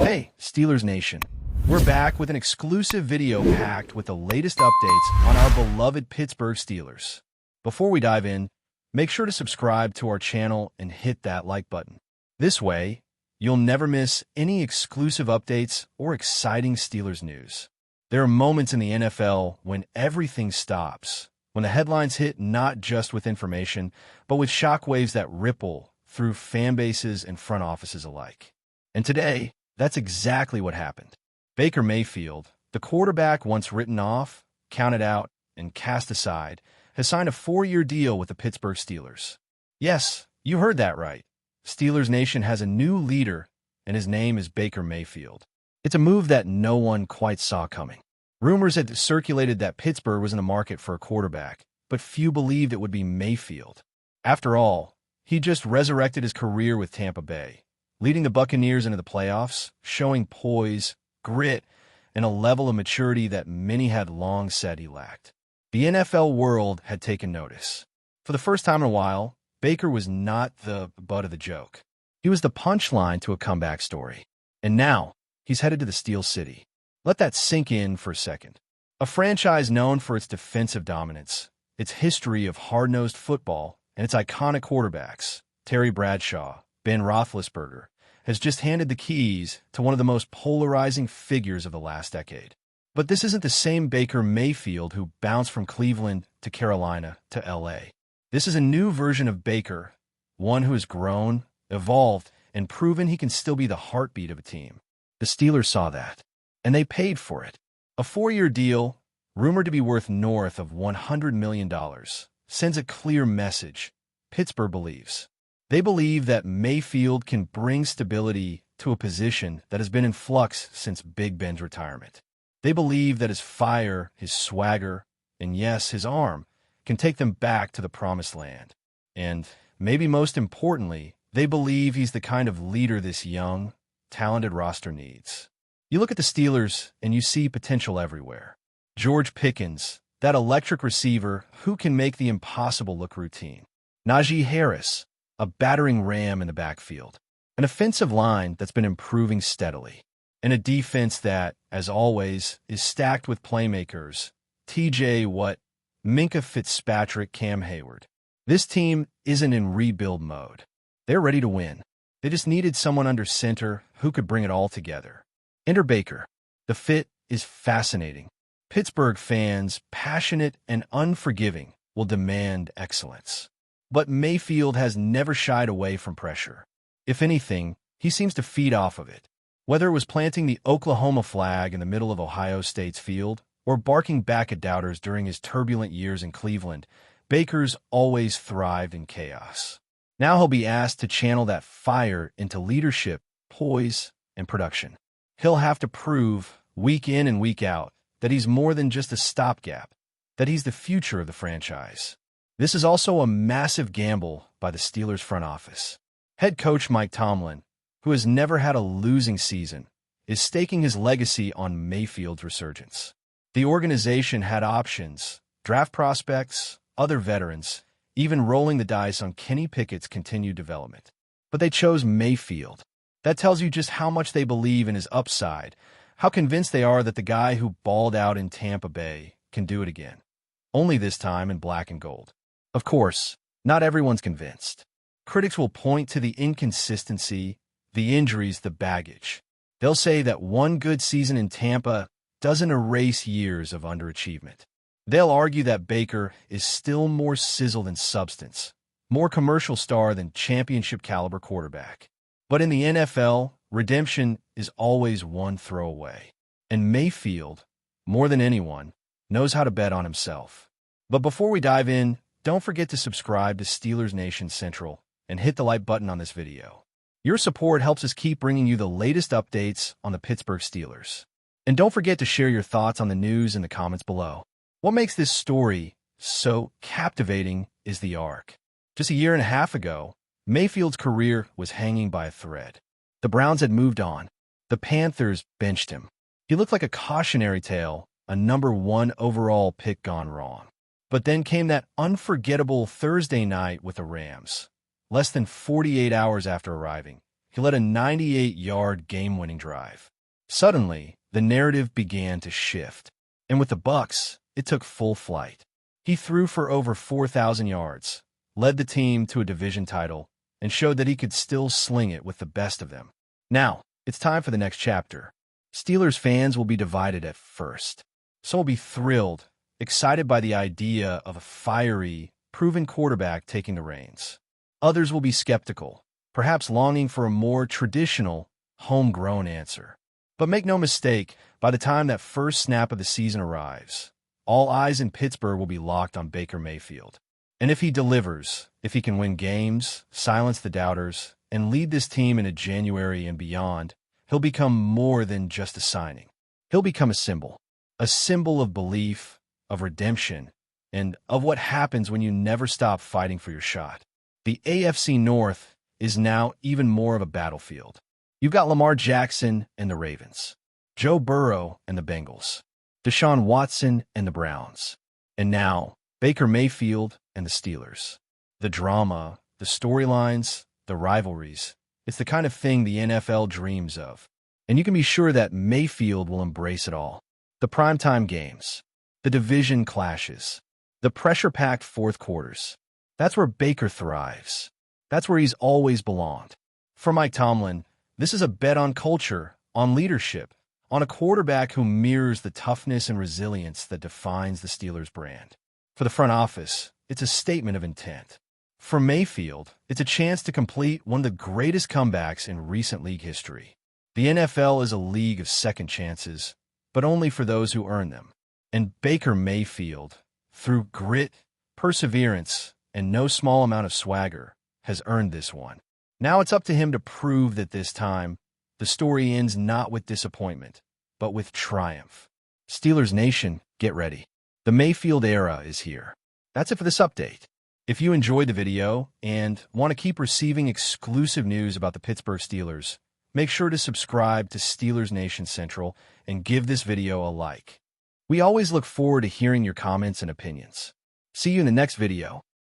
Hey, Steelers Nation. We're back with an exclusive video packed with the latest updates on our beloved Pittsburgh Steelers. Before we dive in, make sure to subscribe to our channel and hit that like button. This way, you'll never miss any exclusive updates or exciting Steelers news. There are moments in the NFL when everything stops, when the headlines hit not just with information, but with shockwaves that ripple through fan bases and front offices alike. And today, that's exactly what happened. Baker Mayfield, the quarterback once written off, counted out, and cast aside, has signed a 4-year deal with the Pittsburgh Steelers. Yes, you heard that right. Steelers Nation has a new leader, and his name is Baker Mayfield. It's a move that no one quite saw coming. Rumors had circulated that Pittsburgh was in the market for a quarterback, but few believed it would be Mayfield. After all, he just resurrected his career with Tampa Bay, leading the Buccaneers into the playoffs, showing poise, grit, and a level of maturity that many had long said he lacked. The NFL world had taken notice. For the first time in a while, Baker was not the butt of the joke. He was the punchline to a comeback story. And now, he's headed to the Steel City. Let that sink in for a second. A franchise known for its defensive dominance, its history of hard-nosed football, and its iconic quarterbacks, Terry Bradshaw, Ben Roethlisberger, has just handed the keys to one of the most polarizing figures of the last decade. But this isn't the same Baker Mayfield who bounced from Cleveland to Carolina to L.A. This is a new version of Baker, one who has grown, evolved, and proven he can still be the heartbeat of a team. The Steelers saw that, and they paid for it. A 4-year deal, rumored to be worth north of $100 million, sends a clear message. Pittsburgh believes. They believe that Mayfield can bring stability to a position that has been in flux since Big Ben's retirement. They believe that his fire, his swagger, and yes, his arm, can take them back to the promised land. And, maybe most importantly, they believe he's the kind of leader this young, talented roster needs. You look at the Steelers, and you see potential everywhere. George Pickens, that electric receiver who can make the impossible look routine. Najee Harris, a battering ram in the backfield. An offensive line that's been improving steadily. And a defense that, as always, is stacked with playmakers. TJ Watt, Minkah Fitzpatrick, Cam Hayward. This team isn't in rebuild mode. They're ready to win. They just needed someone under center who could bring it all together. Enter Baker. The fit is fascinating. Pittsburgh fans, passionate and unforgiving, will demand excellence. But Mayfield has never shied away from pressure. If anything, he seems to feed off of it. Whether it was planting the Oklahoma flag in the middle of Ohio State's field or barking back at doubters during his turbulent years in Cleveland, Baker's always thrived in chaos. Now he'll be asked to channel that fire into leadership, poise, and production. He'll have to prove, week in and week out, that he's more than just a stopgap, that he's the future of the franchise. This is also a massive gamble by the Steelers front office. Head coach Mike Tomlin, who has never had a losing season, is staking his legacy on Mayfield's resurgence. The organization had options, draft prospects, other veterans, even rolling the dice on Kenny Pickett's continued development. But they chose Mayfield. That tells you just how much they believe in his upside, how convinced they are that the guy who balled out in Tampa Bay can do it again. Only this time in black and gold. Of course, not everyone's convinced. Critics will point to the inconsistency, the injuries, the baggage. They'll say that one good season in Tampa doesn't erase years of underachievement. They'll argue that Baker is still more sizzle than substance, more commercial star than championship-caliber quarterback. But in the NFL, redemption is always one throw away. And Mayfield, more than anyone, knows how to bet on himself. But before we dive in, don't forget to subscribe to Steelers Nation Central and hit the like button on this video. Your support helps us keep bringing you the latest updates on the Pittsburgh Steelers. And don't forget to share your thoughts on the news in the comments below. What makes this story so captivating is the arc. Just a year and a half ago, Mayfield's career was hanging by a thread. The Browns had moved on. The Panthers benched him. He looked like a cautionary tale, a number 1 overall pick gone wrong. But then came that unforgettable Thursday night with the Rams. Less than 48 hours after arriving, he led a 98-yard game-winning drive. Suddenly, the narrative began to shift, and with the Bucs, it took full flight. He threw for over 4,000 yards, led the team to a division title, and showed that he could still sling it with the best of them. Now, it's time for the next chapter. Steelers fans will be divided at first. Some will be thrilled, excited by the idea of a fiery, proven quarterback taking the reins. Others will be skeptical, perhaps longing for a more traditional, homegrown answer. But make no mistake, by the time that first snap of the season arrives, all eyes in Pittsburgh will be locked on Baker Mayfield. And if he delivers, if he can win games, silence the doubters, and lead this team into January and beyond, he'll become more than just a signing. He'll become a symbol of belief, of redemption, and of what happens when you never stop fighting for your shot. The AFC North is now even more of a battlefield. You've got Lamar Jackson and the Ravens, Joe Burrow and the Bengals, Deshaun Watson and the Browns, and now Baker Mayfield and the Steelers. The drama, the storylines, the rivalries, it's the kind of thing the NFL dreams of. And you can be sure that Mayfield will embrace it all. The primetime games, the division clashes, the pressure-packed fourth quarters. That's where Baker thrives. That's where he's always belonged. For Mike Tomlin, this is a bet on culture, on leadership, on a quarterback who mirrors the toughness and resilience that defines the Steelers brand. For the front office, it's a statement of intent. For Mayfield, it's a chance to complete one of the greatest comebacks in recent league history. The NFL is a league of second chances, but only for those who earn them. And Baker Mayfield, through grit, perseverance, and no small amount of swagger, has earned this one. Now it's up to him to prove that this time, the story ends not with disappointment, but with triumph. Steelers Nation, get ready. The Mayfield era is here. That's it for this update. If you enjoyed the video and want to keep receiving exclusive news about the Pittsburgh Steelers, make sure to subscribe to Steelers Nation Central and give this video a like. We always look forward to hearing your comments and opinions. See you in the next video.